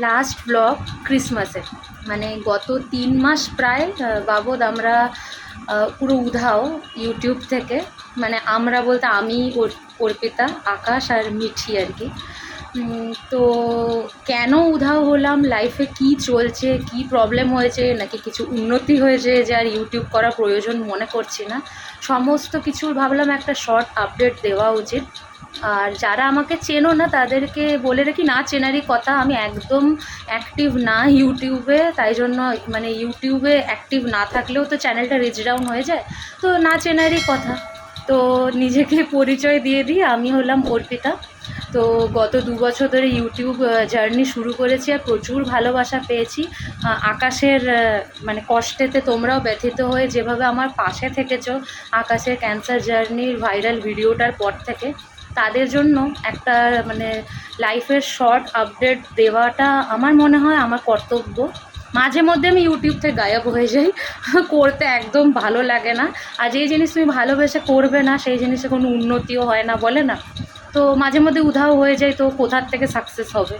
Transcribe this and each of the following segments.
Last blog ক্রিসমাসের, মানে গত 3 মাস প্রায় বাবদ আমরা পুরো উধাও ইউটিউব থেকে। মানে আমরা বলতে আমি, অর্পিতা, আকাশ আর মিঠি আর কি। তো কেন উধাও হলাম, লাইফে কি চলছে, কি প্রবলেম হয়েছে, নাকি কিছু উন্নতি হয়েছে যে আর ইউটিউব করা প্রয়োজন মনে করছি না, সমস্ত কিছুর ভাবলাম একটা শর্ট আপডেট দেওয়া উচিত। আর যারা আমাকে চেনো না তাদেরকে বলে রাখি, না চেনারই কথা, আমি একদম অ্যাক্টিভ না ইউটিউবে, তাই জন্য মানে ইউটিউবে অ্যাক্টিভ না থাকলেও তো চ্যানেলটা রিচ ডাউন হয়ে যায়, তো না চেনারই কথা। তো নিজেকে পরিচয় দিয়ে দিই, আমি হলাম অর্পিতা। তো গত 2 বছর ধরে ইউটিউব জার্নি শুরু করেছি আর প্রচুর ভালোবাসা পেয়েছি। আকাশের মানে কষ্টেতে তোমরাও ব্যথিত হয়ে যেভাবে আমার পাশে থেকেছো আকাশের ক্যান্সার জার্নির ভাইরাল ভিডিওটার পর থেকে, তাদের জন্য একটা মানে লাইফের শর্ট আপডেট দেওয়াটা আমার মনে হয় আমার কর্তব্য। মাঝে মধ্যে আমি ইউটিউব থেকে গায়েব হয়ে যাই, করতে একদম ভালো লাগে না। আর যেই জিনিস তুমি ভালোবেসে করবে না সেই জিনিসে কোনো উন্নতিও হয় না, বলে না? তো মাঝে মধ্যে উধাও হয়ে যায়, তো কোথার থেকে সাকসেস হবে?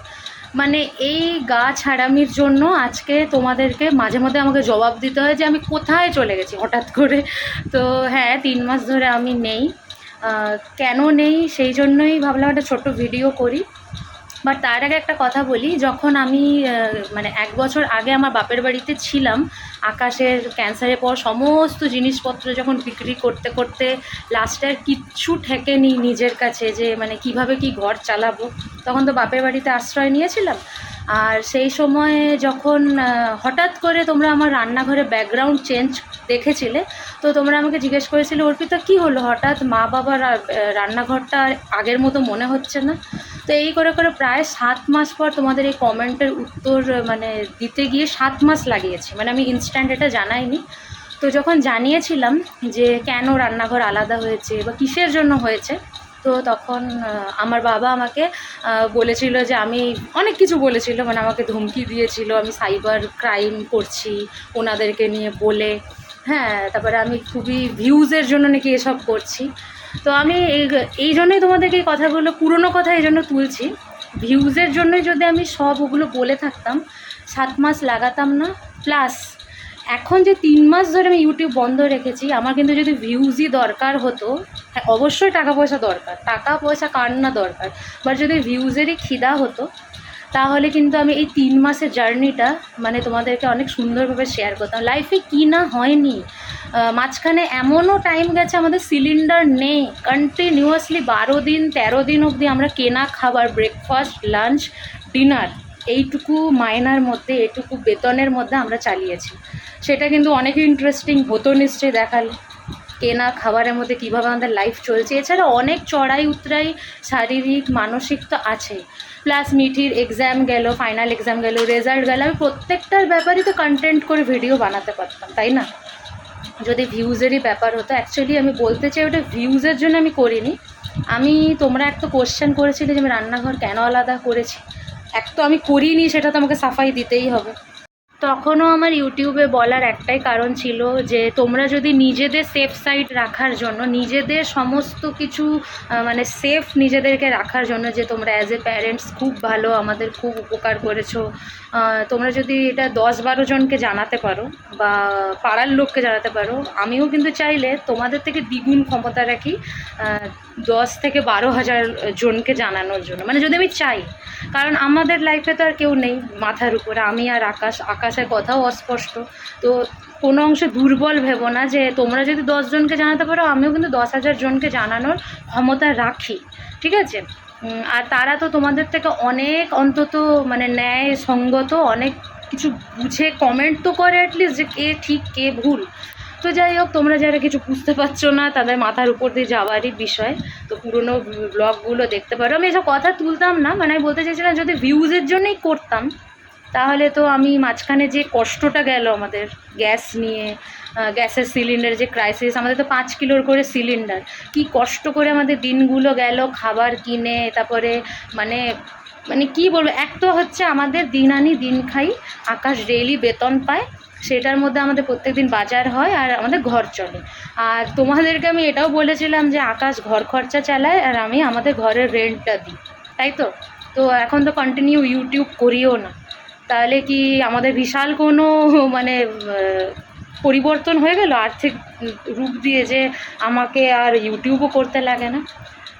মানে এই গা ছাড়ামির জন্য আজকে তোমাদেরকে মাঝে মধ্যে আমাকে জবাব দিতে হয় যে আমি কোথায় চলে গেছি হঠাৎ করে। তো হ্যাঁ, 3 মাস ধরে আমি নেই। কেন নেই সেই জন্যই ভাবলাম একটা ছোট্ট ভিডিও করি। বাট তার আগে একটা কথা বলি, যখন আমি মানে 1 বছর আগে আমার বাপের বাড়িতে ছিলাম, আকাশের ক্যান্সারের পর সমস্ত জিনিসপত্র যখন বিক্রি করতে করতে লাস্টে আর কিচ্ছু ঠেকেনি নিজের কাছে, যে মানে কিভাবে কি ঘর চালাবো, তখন তো বাপের বাড়িতে আশ্রয় নিয়েছিলাম। আর সেই সময়ে যখন হঠাৎ করে তোমরা আমার রান্নাঘরে ব্যাকগ্রাউন্ড চেঞ্জ দেখেছিলে, তো তোমরা আমাকে জিজ্ঞেস করেছিলে, অর্পিতা কী হলো হঠাৎ, মা বাবার রান্নাঘরটা আর আগের মতো মনে হচ্ছে না? তো এই করে করে প্রায় 7 মাস পর তোমাদের এই কমেন্টের উত্তর মানে দিতে গিয়ে 7 মাস লাগিয়েছে, মানে আমি ইনস্ট্যান্ট এটা জানাইনি। তো যখন জানিয়েছিলাম যে কেন রান্নাঘর আলাদা হয়েছে বা কিসের জন্য হয়েছে, তো তখন আমার বাবা আমাকে বলেছিল যে আমি অনেক কিছু বলেছিল, মানে আমাকে ধমকি দিয়েছিল আমি সাইবার ক্রাইম করছি ওনাদেরকে নিয়ে বলে। হ্যাঁ, তারপরে আমি খুবই ভিউজের জন্য নাকি এসব করছি। তো আমি এই জন্যই তোমাদেরকে এই কথাগুলো, পুরনো কথা এই জন্য তুলছি, ভিউজের জন্যই যদি আমি সব ওগুলো বলে থাকতাম 7 মাস লাগাতাম না। প্লাস এখন যে 3 মাস ধরে আমি ইউটিউব বন্ধ রেখেছি, আমার কিন্তু যদি ভিউজই দরকার হতো, হ্যাঁ অবশ্যই টাকা পয়সা দরকার, টাকা পয়সা কার না দরকার, বাট যদি ভিউজেরই খিদা হতো তাহলে কিন্তু আমি এই 3 মাসের জার্নিটা মানে তোমাদেরকে অনেক সুন্দরভাবে শেয়ার করতাম। লাইফে কী না হয়নি, মাঝখানে এমনও টাইম গেছে আমাদের সিলিন্ডার নেই, কন্টিনিউয়াসলি 12 দিন 13 দিন অবধি আমরা কেনা খাবার, ব্রেকফাস্ট, লাঞ্চ, ডিনার, এইটুকু মায়নার মধ্যে, এইটুকু বেতনের মধ্যে আমরা চালিয়েছি। সেটা কিন্তু অনেক ইন্টারেস্টিং হতো নিশ্চয়ই দেখালে, কেনা খাবারের মধ্যে কীভাবে আমাদের লাইফ চলছে। এছাড়া অনেক চড়াই উতরাই, শারীরিক মানসিক তো আছেই। প্লাস মিঠির এক্সাম গেল, ফাইনাল এক্সাম গেল, রেজাল্ট গেল, আমি প্রত্যেকটার ব্যাপারই তো কন্টেন্ট করে ভিডিও বানাতে পারতাম, তাই না? যদি ভিউজেরই ব্যাপার হতো, অ্যাকচুয়ালি আমি বলতে চাই ওটা ভিউজের জন্য আমি করিনি। আমি, তোমরা একটা কোশ্চেন করেছিলে যে আমি রান্নাঘর কেন আলাদা করেছি, এক তো আমি করিনি, সেটা তো আমাকে সাফাই দিতেই হবে। তখনও আমার ইউটিউবে বলার একটাই কারণ ছিল যে তোমরা যদি নিজেদের সেফ সাইড রাখার জন্য, নিজেদের সমস্ত কিছু মানে সেফ নিজেদেরকে রাখার জন্য, যে তোমরা অ্যাজ এ প্যারেন্টস খুব ভালো, আমাদের খুব উপকার করেছো, তোমরা যদি এটা 10-12 জনকে জানাতে পারো বা পাড়ার লোককে জানাতে পারো, আমিও কিন্তু চাইলে তোমাদের থেকে দ্বিগুণ ক্ষমতা রাখি 10 থেকে 12 হাজার জনকে জানানোর জন্য, মানে যদি আমি চাই। কারণ আমাদের লাইফে তো আর কেউ নেই মাথার উপরে, আমি আর আকাশের কথাও অস্পষ্ট। তো কোনো অংশে দুর্বল ভেবো না, যে তোমরা যদি 10 জনকে জানাতে পারো, আমিও কিন্তু 10,000 জনকে জানানোর ক্ষমতা রাখি, ঠিক আছে? আর তারা তো তোমাদের থেকে অনেক অন্তত মানে ন্যায় সঙ্গত অনেক কিছু বুঝে কমেন্ট তো করে অ্যাটলিস্ট, যে কে ঠিক কে ভুল। তো যাই হোক, তোমরা যারা কিছু বুঝতে পারছো না তাদের মাথার উপর দিয়ে যাওয়ারই বিষয়। তো পুরোনো ব্লগগুলো দেখতে পারো, আমি এসব কথা তুলতাম না, মানে আমি বলতে চাইছিলাম যদি ভিউজের জন্যই করতাম তাহলে তো আমি মাঝখানে যে কষ্টটা গেল আমাদের গ্যাস নিয়ে, গ্যাসের সিলিন্ডার যে ক্রাইসিস, আমাদের তো 5 কিলোর করে সিলিন্ডার, কি কষ্ট করে আমাদের দিনগুলো গেল খাবার কিনে, তারপরে মানে মানে কী বলবো, এক তো হচ্ছে আমাদের দিন আনি দিন খাই, আকাশ ডেইলি বেতন পায়, সেটার মধ্যে আমাদের প্রত্যেকদিন বাজার হয় আর আমাদের ঘর চলে। আর তোমাদেরকে আমি এটাও বলেছিলাম যে আকাশ ঘর খরচা চালায় আর আমি আমাদের ঘরের রেন্টটা দিই, তাই তো? তো এখন তো কন্টিনিউ ইউটিউব করিও না, তাহলে কি আমাদের বিশাল কোনো মানে পরিবর্তন হয়ে গেল আর্থিক রূপ দিয়ে, যে আমাকে আর ইউটিউবও করতে লাগে না?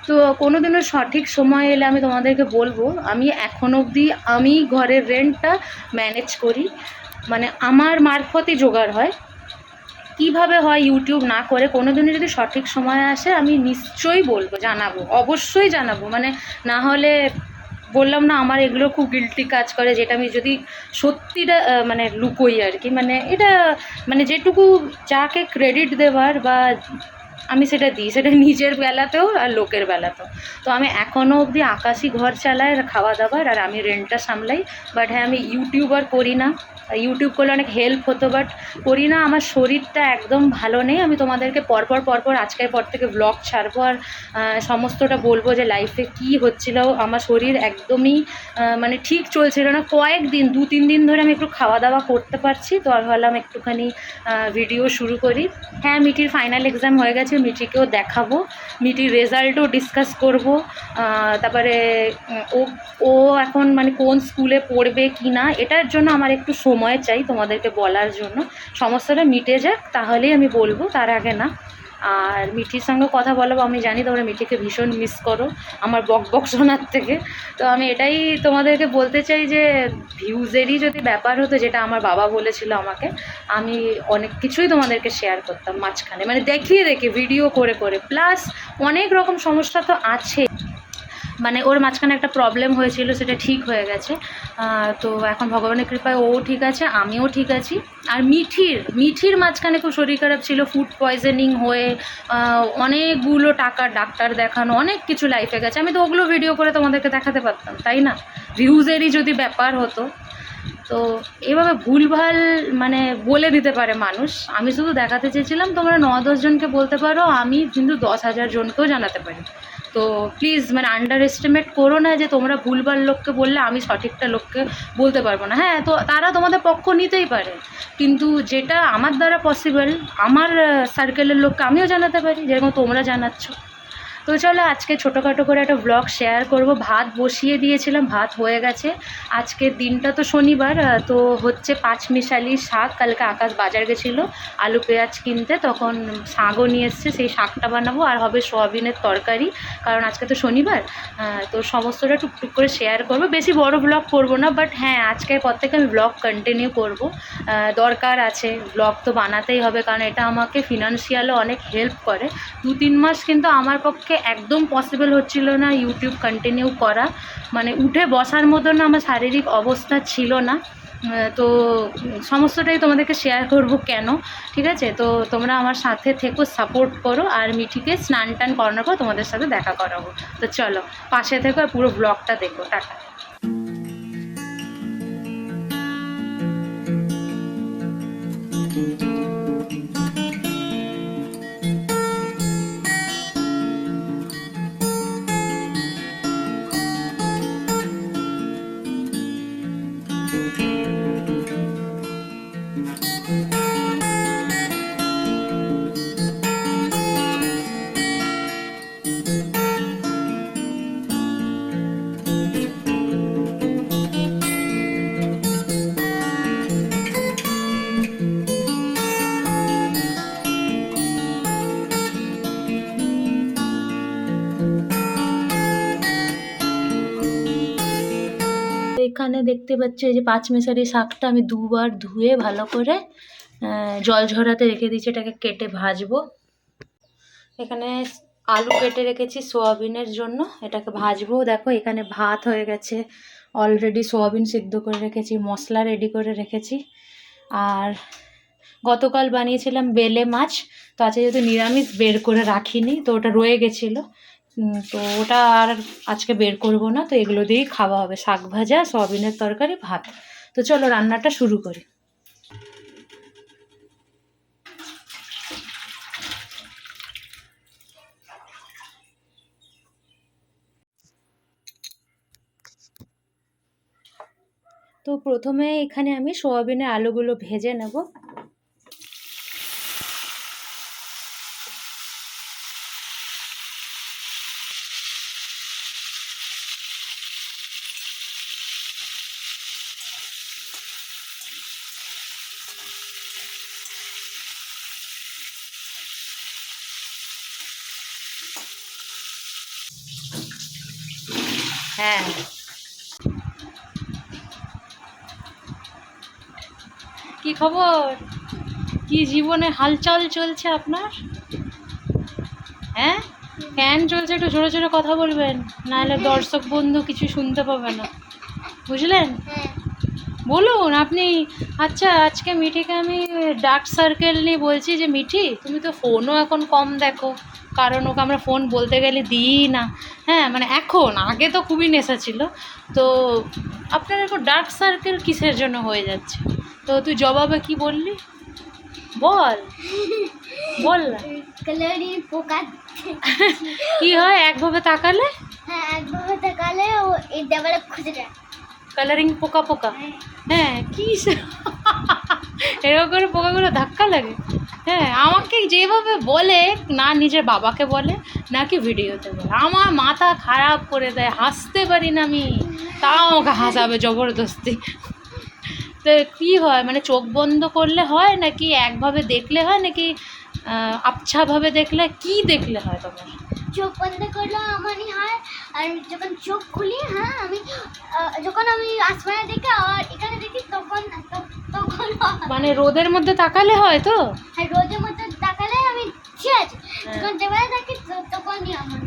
তো কোনো দিনও সঠিক সময় এলে আমি তোমাদেরকে বলবো। আমি এখন অবধি আমি ঘরের রেন্টটা ম্যানেজ করি, মানে আমার মারফতই জোগাড় হয়। কিভাবে হয় ইউটিউব না করে, কোনো দিনও যদি সঠিক সময় আসে আমি নিশ্চয়ই বলবো, জানাবো, অবশ্যই জানাবো। মানে না হলে বললাম না, আমার এগুলো খুব গিল্টি কাজ করে, যেটা আমি যদি সত্যিটা মানে লুকোই আর কি। মানে এটা মানে যেটুকু যাকে ক্রেডিট দেওয়ার বা আমি সেটা দিই, সেটা নিজের বেলাতেও আর লোকের বেলাতেও। তো আমি এখনও অবধি আকাশি ঘর চালাই, আর খাওয়া দাওয়ার, আর আমি রেন্টটা সামলাই। বাট হ্যাঁ, আমি ইউটিউব আর করি না। ইউটিউব করলে অনেক হেল্প হতো, বাট করি না। আমার শরীরটা একদম ভালো নেই। আমি তোমাদেরকে পরপর আজকের পর থেকে ব্লগ ছাড়বো, আর সমস্তটা বলবো যে লাইফে কি হচ্ছিল। আমার শরীর একদমই মানে ঠিক চলছিল না কয়েকদিন, 2-3 দিন ধরে আমি একটু খাওয়া দাওয়া করতে পারছি। তো আমি ভাবলাম একটুখানি ভিডিও শুরু করি। হ্যাঁ, মিটির ফাইনাল এক্সাম হয়ে গেছে, মিটিকেও দেখাবো, মিটির রেজাল্টও ডিসকাস করব। তারপরে ও ও এখন মানে কোন স্কুলে পড়বে কি না, এটার জন্য আমার একটু সময় চাই তোমাদেরকে বলার জন্য। সমস্যাটা মিটে যাক তাহলেই আমি বলবো, তার আগে না। আর মিঠির সঙ্গে কথা বলবো, আমি জানি তোমরা মিঠিকে ভীষণ মিস করো আমার বক শোনার থেকে। তো আমি এটাই তোমাদেরকে বলতে চাই যে ভিউজেরই যদি ব্যাপার হতো, যেটা আমার বাবা বলেছিল আমাকে, আমি অনেক কিছুই তোমাদেরকে শেয়ার করতাম মাঝখানে, মানে দেখিয়ে ভিডিও করে করে। প্লাস অনেক রকম সমস্যা তো আছে, মানে ওর মাঝখানে একটা প্রবলেম হয়েছিল, সেটা ঠিক হয়ে গেছে। তো এখন ভগবানের কৃপায় ও ঠিক আছে, আমিও ঠিক আছি। আর মিঠির মাঝখানে খুব শরীর খারাপ ছিল, ফুড পয়জনিং হয়ে অনেকগুলো টাকা ডাক্তার দেখানো, অনেক কিছু লাইফে গেছে। আমি তো ওগুলো ভিডিও করে তোমাদেরকে দেখাতে পারতাম, তাই না? ভিউজেরই যদি ব্যাপার হতো। তো এভাবে ভুলভাল মানে বলে দিতে পারে মানুষ। আমি শুধু দেখাতে চেয়েছিলাম, তোমরা 9-10 জনকে বলতে পারো, আমি কিন্তু 10,000 জনকেও জানাতে পারি। তো প্লিজ মানে আন্ডার এস্টিমেট করো না যে তোমরা ভুলভাল লোককে বললে আমি সঠিকটা লোককে বলতে পারবো না। হ্যাঁ, তো তারা তোমাদের পক্ষ নিতেই পারে, কিন্তু যেটা আমার দ্বারা পসিবল, আমার সার্কেলের লোককে আমিও জানাতে পারি, যেরকম তোমরা জানাচ্ছ। তো চলো আজকে ছোটোখাটো করে একটা ব্লগ শেয়ার করব। ভাত বসিয়ে দিয়েছিলাম, ভাত হয়ে গেছে। আজকের দিনটা তো শনিবার, তো হচ্ছে পাঁচমিশালি শাক। কালকে আকাশ বাজার গেছিলো আলু পেঁয়াজ কিনতে, তখন শাকও নিয়ে এসছে, সেই শাকটা বানাবো। আর হবে সোয়াবিনের তরকারি, কারণ আজকে তো শনিবার। তো সমস্তটা টুকটুক করে শেয়ার করব, বেশি বড় ব্লগ করব না। বাট হ্যাঁ, আজকের পর থেকে আমি ব্লগ কন্টিনিউ করব, দরকার আছে, ব্লগ তো বানাতেই হবে, কারণ এটা আমাকে ফিনান্সিয়ালও অনেক হেল্প করে। 2-3 মাস কিন্তু আমার পক্ষে একদম পসিবল হচ্ছিল না ইউটিউব কন্টিনিউ করা, মানে উঠে বসার মতন আমার শারীরিক অবস্থা ছিল না। তো সমস্তটাই তোমাদেরকে শেয়ার করব কেন, ঠিক আছে? তো তোমরা আমার সাথে থেকো, সাপোর্ট করো। আর মিঠিকে স্নান টান করানোর পর তোমাদের সাথে দেখা করাবো। তো চলো পাশে থেকো আর পুরো ব্লগটা দেখো। টাটা। এখানে দেখতে পাচ্ছ এই যে পাঁচমিশালি শাকটা আমি দুবার ধুয়ে ভালো করে জল ঝরাতে রেখে দিয়েছি, এটাকে কেটে ভাজবো। এখানে আলু কেটে রেখেছি সোয়াবিনের জন্য, এটাকে ভাজবো। দেখো এখানে ভাত হয়ে গেছে অলরেডি, সোয়াবিন সিদ্ধ করে রেখেছি, মশলা রেডি করে রেখেছি। আর গতকাল বানিয়েছিলাম বেলে মাছ, তো আজকে যেহেতু নিরামিষ বের করে রাখিনি, তো ওটা রয়ে গেছিলো। তো ওটা আর আজকে বের করব না, তো এগুলো দিয়েই খাওয়া হবে, শাক ভাজা, সয়াবিনের তরকারি, ভাত। তো চলো রান্নাটা শুরু করি। তো প্রথমে এখানে আমি সয়াবিনের আলুগুলো ভেজে নেব। হ্যাঁ, কি খবর? কি জীবনে হালচাল চলছে আপনার? হ্যাঁ, ফ্যান চলছে, একটু জোরে জোরে কথা বলবেন, নাহলে দর্শক বন্ধু কিছু শুনতে পাবে না, বুঝলেন? বলুন আপনি। আচ্ছা, আজকে মিঠিকে আমি ডার্ক সার্কেল নিয়ে বলছি যে মিঠি, তুমি তো ফোনও এখন কম দেখো, কারণ ওকে আমরা ফোন বলতে গেলে দিই না। হ্যাঁ, মানে এখন, আগে তো খুবই নেশা ছিল। তো আপনার এখন ডার্ক সার্কেল কিসের জন্য হয়ে যাচ্ছে? তো তুই জবাবে কি বললি? বল বল না। কালারিং পোকা কি হয় একভাবে তাকালে? হ্যাঁ, একভাবে তাকালে ও এই দেওয়ালে খুঁজে যায়। কালারিং পোকা পোকা? হ্যাঁ, কি এরকম করে পোকাগুলো ধাক্কা লাগে। হ্যাঁ, আমাকে যেভাবে বলে, না নিজের বাবাকে বলে নাকি ভিডিওতে বলে, আমার মাথা খারাপ করে দেয়, হাসতে পারি না আমি, তাও আমাকে হাসাবে জবরদস্তি। তো কী হয়, মানে চোখ বন্ধ করলে হয় নাকি একভাবে দেখলে হয় নাকি আবছাভাবে দেখলে, কি দেখলে হয় তোমার? চোখ বন্ধ করলে আমারই হয়, আর যখন চোখ খুলি, হ্যাঁ আমি যখন আমি আসমানে দেখি আর এখানে দেখি তখন তখন মানে রোদের মধ্যে তাকালে হয় তো? হ্যাঁ, রোদের মধ্যে তাকালে আমি ঠিক আছে, যখন দেওয়ালে দেখি তখনই আমার।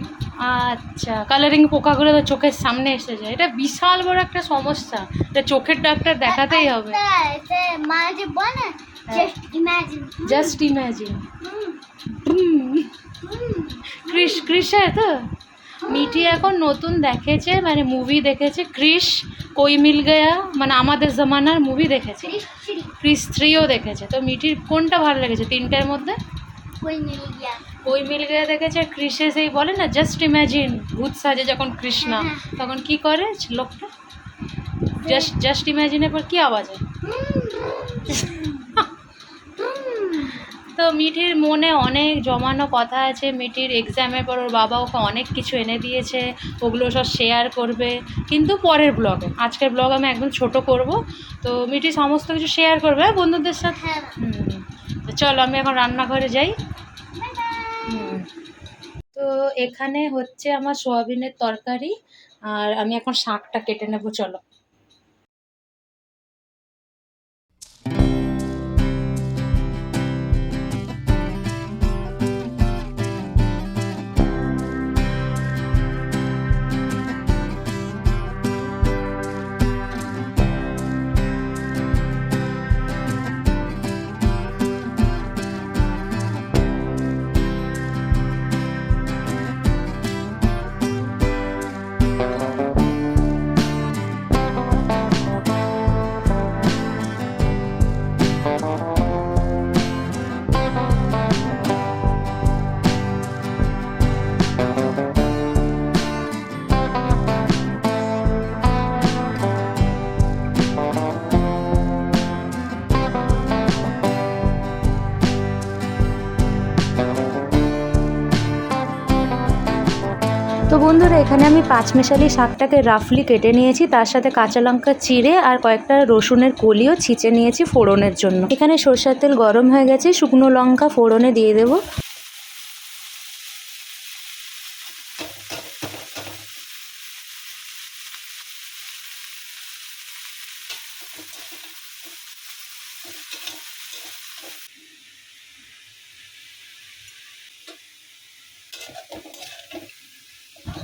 আচ্ছা, কালারিং পোকাগুলো তো চোখের সামনে এসে যায়, এটা বিশাল বড় একটা সমস্যা, এটা চোখের ডাক্তার দেখাতেই হবে। মা যে বলে জাস্ট ইমাজিন, জাস্ট ইমাজিন। ক্রিসের তো মিঠি এখন নতুন দেখেছে, মানে মুভি দেখেছে ক্রিস কই মিল গয়া, মানে আমাদের জমানার মুভি দেখেছে। ক্রিস 3ও দেখেছে। তো মিঠির কোনটা ভালো লেগেছে তিনটের মধ্যে? কই মিল গয়া দেখেছে। ক্রিসে সেই বলে না জাস্ট ইমাজিন, ভূত সাজে যখন কৃষ্ণা, তখন কি করে লোকটা? জাস্ট ইমাজিনের পর কি আওয়াজ হয়? তো মিঠির মনে অনেক জমানো কথা আছে। মিঠির এক্সামের পর ওর বাবা ওকে অনেক কিছু এনে দিয়েছে, ওগুলো সব শেয়ার করবে, কিন্তু পরের ব্লগে। আজকের ব্লগ আমি একদম ছোট করব, তো মিঠি সমস্ত কিছু শেয়ার করবে বন্ধুদের সাথে। তো চলো আমি এখন রান্নাঘরে যাই। তো এখানে হচ্ছে আমার সোয়াবিনের তরকারি, আর আমি এখন শাকটা কেটে নেবো, চলো। তো বন্ধুরা, এখানে আমি পাঁচমেশালি শাকটাকে রাফলি কেটে নিয়েছি, তার সাথে কাঁচা লঙ্কা চিড়ে আর কয়েকটা রসুনের কলিও ছিঁচে নিয়েছি ফোড়নের জন্য। এখানে সরষের তেল গরম হয়ে গেছে, শুকনো লঙ্কা ফোড়নে দিয়ে দেবো।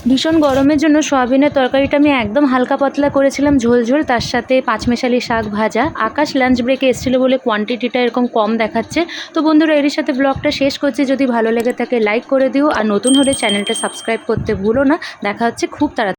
ভীষণ গরমের জন্য সয়াবিনের তরকারিটা আমি একদম হালকা পাতলা করেছিলাম, ঝোল ঝোল, তার সাথে পাঁচমেশালি শাক ভাজা। আকাশ লাঞ্চ ব্রেকে এসেছিলো বলে কোয়ান্টিটিটা এরকম কম দেখাচ্ছে। তো বন্ধুরা, এর সাথে ব্লগটা শেষ করছি। যদি ভালো লেগে থাকে লাইক করে দিও, আর নতুন হলে চ্যানেলটা সাবস্ক্রাইব করতে ভুলো না। দেখা হচ্ছে খুব তাড়াতাড়ি।